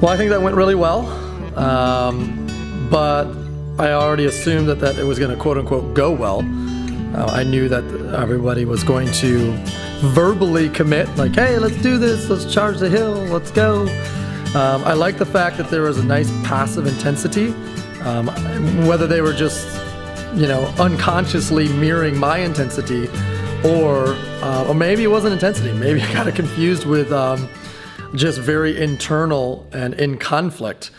Well, I think that went really well, but I already assumed that it was going to quote-unquote go well. I knew that everybody was going to verbally commit, like, hey, let's do this, let's charge the hill, let's go. I like the fact that there was a nice passive intensity, whether they were just, unconsciously mirroring my intensity, or maybe it wasn't intensity. Maybe I got it confused with just very internal and in conflict,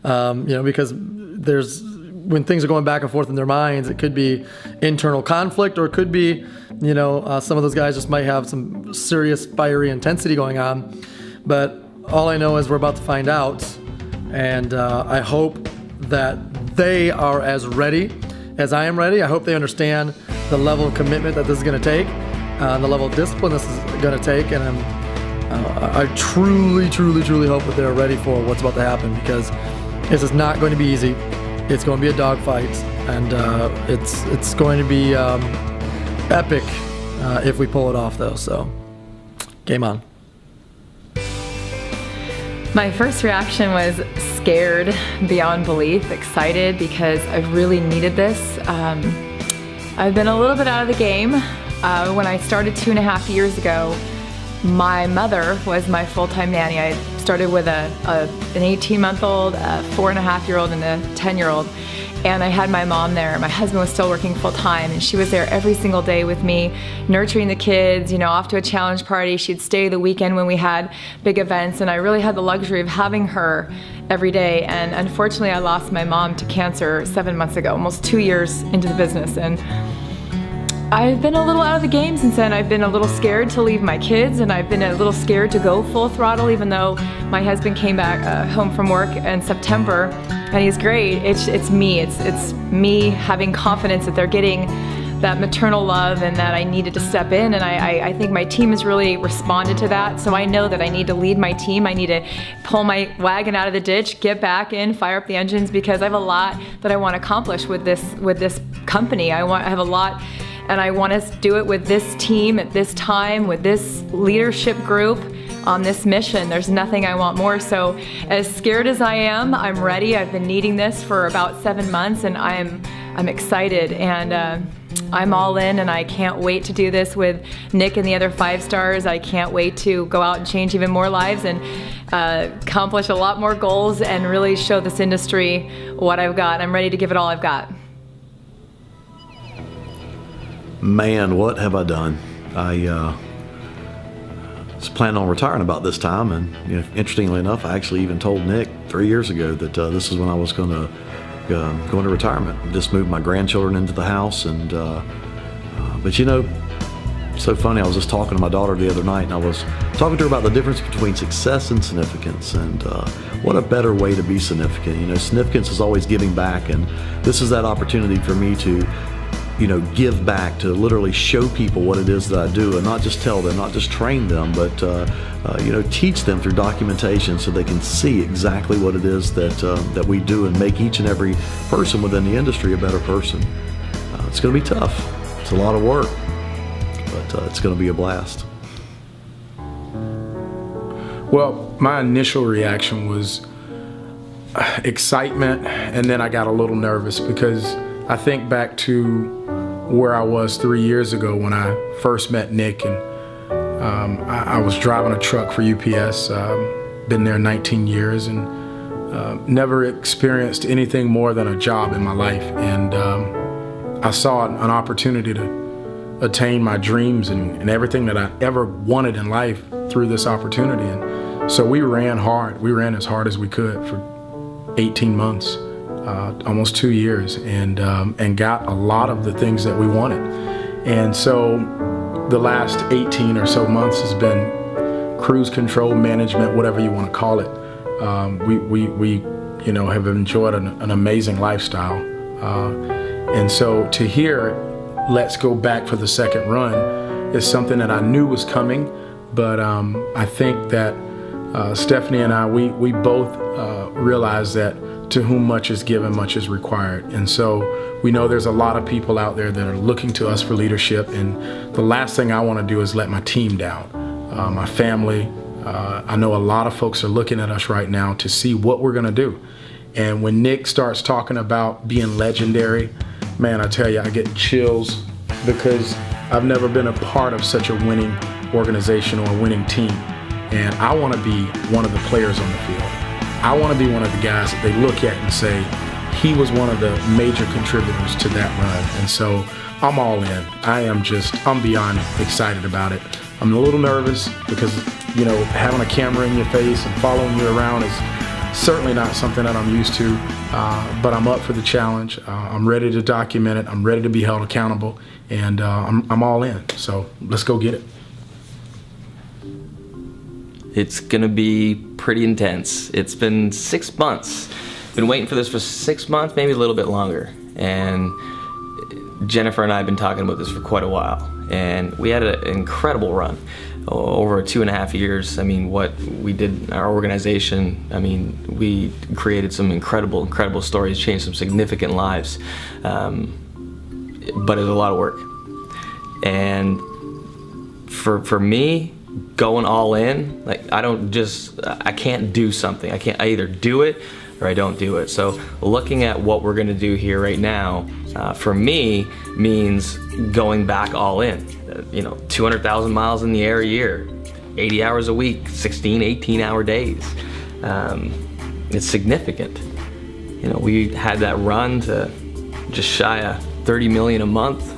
because when things are going back and forth in their minds, it could be internal conflict, or it could be, some of those guys just might have some serious fiery intensity going on. But all I know is we're about to find out, and I hope that they are as ready as I am ready. I hope they understand the level of commitment that this is going to take, the level of discipline this is going to take, and I truly, truly, truly hope that they're ready for what's about to happen, because this is not going to be easy. It's going to be a dogfight, and it's going to be epic if we pull it off, though. So, game on. My first reaction was scared beyond belief, excited because I really needed this. I've been a little bit out of the game. When I started 2.5 years ago, my mother was my full-time nanny. I started with an 18-month-old, a 4.5-year-old, and a 10-year-old. And I had my mom there. My husband was still working full-time, and she was there every single day with me, nurturing the kids, off to a challenge party. She'd stay the weekend when we had big events, and I really had the luxury of having her every day. And unfortunately, I lost my mom to cancer 7 months ago, almost 2 years into the business. And I've been a little out of the game since then. I've been a little scared to leave my kids, and I've been a little scared to go full throttle, even though my husband came back home from work in September, and he's great. It's me. It's me having confidence that they're getting that maternal love and that I needed to step in, and I think my team has really responded to that. So I know that I need to lead my team. I need to pull my wagon out of the ditch, get back in, fire up the engines, because I have a lot that I want to accomplish with this company. I have a lot. And I want to do it with this team at this time, with this leadership group on this mission. There's nothing I want more. So as scared as I am, I'm ready. I've been needing this for about 7 months, and I'm excited, and I'm all in, and I can't wait to do this with Nick and the other 5 stars. I can't wait to go out and change even more lives and accomplish a lot more goals and really show this industry what I've got. I'm ready to give it all I've got. Man, what have I done? I was planning on retiring about this time, and interestingly enough, I actually even told Nick 3 years ago that this is when I was going to go into retirement. Just moved my grandchildren into the house, and but so funny. I was just talking to my daughter the other night, and I was talking to her about the difference between success and significance, and what a better way to be significant. Significance is always giving back, and this is that opportunity for me to give back, to literally show people what it is that I do, and not just tell them, not just train them, but teach them through documentation so they can see exactly what it is that we do, and make each and every person within the industry a better person. It's going to be tough. It's a lot of work, but it's going to be a blast. Well, my initial reaction was excitement, and then I got a little nervous, because I think back to where I was 3 years ago when I first met Nick, and I was driving a truck for UPS. Been there 19 years, and never experienced anything more than a job in my life. And I saw an opportunity to attain my dreams and everything that I ever wanted in life through this opportunity. And so we ran hard. We ran as hard as we could for 18 months. Almost 2 years, and got a lot of the things that we wanted. And so the last 18 or so months has been cruise control, management, whatever you want to call it. We have enjoyed an amazing lifestyle. And so to hear, let's go back for the second run, is something that I knew was coming, but I think that Stephanie and I, we both realized that to whom much is given, much is required. And so we know there's a lot of people out there that are looking to us for leadership, and the last thing I want to do is let my team down, my family, I know a lot of folks are looking at us right now to see what we're going to do. And when Nick starts talking about being legendary, man, I tell you, I get chills because I've never been a part of such a winning organization or a winning team. And I want to be one of the players on the field. I want to be one of the guys that they look at and say, he was one of the major contributors to that run. And so I'm all in. I'm beyond excited about it. I'm a little nervous because, having a camera in your face and following you around is certainly not something that I'm used to, but I'm up for the challenge. I'm ready to document it. I'm ready to be held accountable, and I'm all in. So let's go get it. It's gonna be pretty intense. It's been 6 months. Been waiting for this for 6 months, maybe a little bit longer. And Jennifer and I have been talking about this for quite a while. And we had an incredible run over 2.5 years. I mean, what we did in our organization, we created some incredible stories, changed some significant lives. But it was a lot of work. And for me, going all in, I can't do something. I either do it or I don't do it. So looking at what we're gonna do here right now, for me, means going back all in. 200,000 miles in the air a year, 80 hours a week, 16, 18-hour days. It's significant. We had that run to just shy of 30 million a month.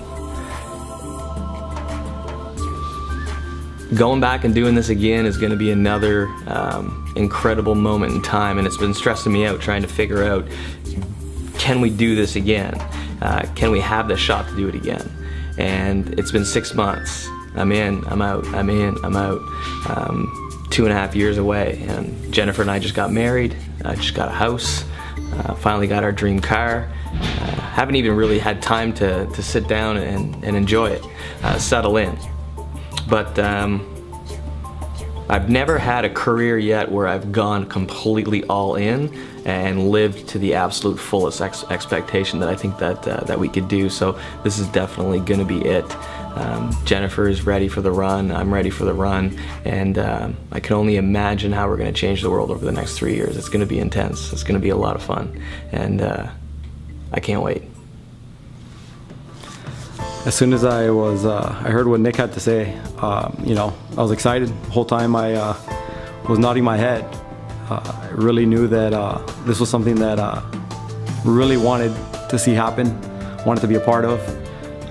Going back and doing this again is going to be another incredible moment in time, and it's been stressing me out trying to figure out, can we do this again? Can we have the shot to do it again? And it's been 6 months. I'm in, I'm out, I'm in, I'm out. 2.5 years away, and Jennifer and I just got married. I just got a house, finally got our dream car. Haven't even really had time to sit down and enjoy it, settle in. But I've never had a career yet where I've gone completely all in and lived to the absolute fullest expectation that I think that we could do. So this is definitely going to be it. Jennifer is ready for the run. I'm ready for the run, and I can only imagine how we're going to change the world over the next 3 years. It's going to be intense. It's going to be a lot of fun, and I can't wait. As soon as I heard what Nick had to say, I was excited. The whole time I was nodding my head. I really knew that this was something that I really wanted to see happen, wanted to be a part of,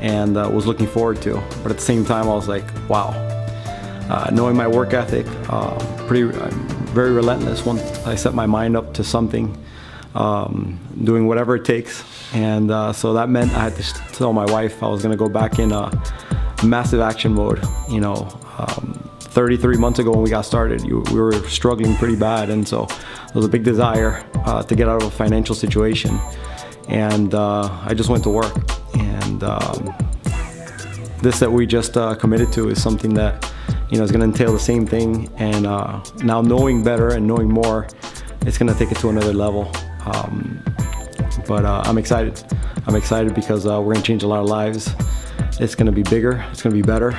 and was looking forward to. But at the same time, I was like, wow. Knowing my work ethic, very relentless once I set my mind up to something, doing whatever it takes. And so that meant I had to tell my wife I was going to go back in massive action mode. 33 months ago when we got started, we were struggling pretty bad, and so there was a big desire to get out of a financial situation. And I just went to work. And this that we just committed to is something that is going to entail the same thing. And now knowing better and knowing more, it's going to take it to another level. But I'm excited. I'm excited because we're going to change a lot of lives. It's going to be bigger, it's going to be better,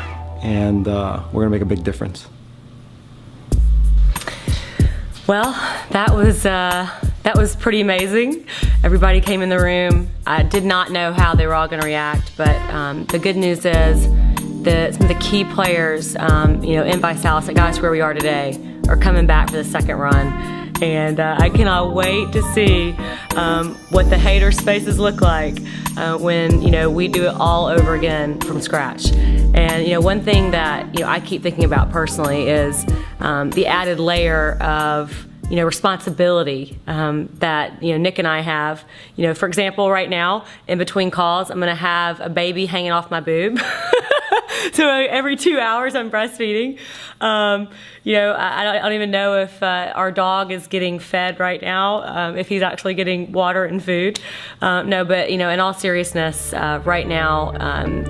and we're going to make a big difference. Well, that was pretty amazing. Everybody came in the room. I did not know how they were all going to react, but the good news is some of the key players, in Visalus that got us where we are today, are coming back for the second run. And I cannot wait to see what the haters' faces look like when we do it all over again from scratch. And one thing that I keep thinking about personally is the added layer of responsibility that Nick and I have. For example, right now in between calls, I'm going to have a baby hanging off my boob. So every 2 hours I'm breastfeeding. I don't even know if our dog is getting fed right now, if he's actually getting water and food. No, but in all seriousness, right now,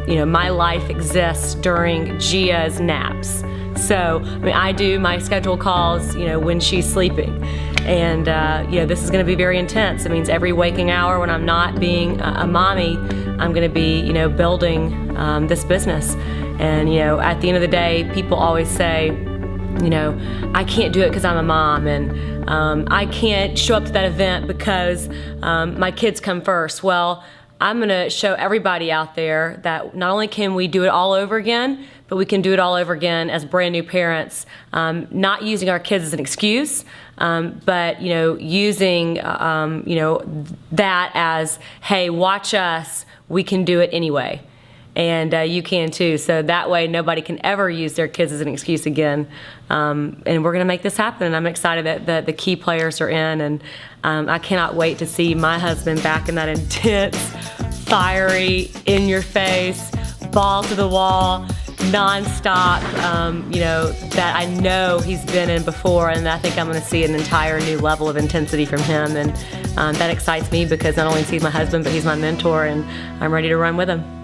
my life exists during Gia's naps. So I do my scheduled calls, when she's sleeping. And this is going to be very intense. It means every waking hour when I'm not being a mommy, I'm going to be building this business. And at the end of the day, people always say, I can't do it because I'm a mom, and I can't show up to that event because my kids come first. Well, I'm going to show everybody out there that not only can we do it all over again, but we can do it all over again as brand new parents, not using our kids as an excuse, but using that as, hey, watch us, we can do it anyway. And you can too. So that way nobody can ever use their kids as an excuse again. And we're going to make this happen. And I'm excited that the key players are in. And I cannot wait to see my husband back in that intense, fiery, in your face, ball to the wall, nonstop, that I know he's been in before. And I think I'm going to see an entire new level of intensity from him. And that excites me because not only is he my husband, but he's my mentor, and I'm ready to run with him.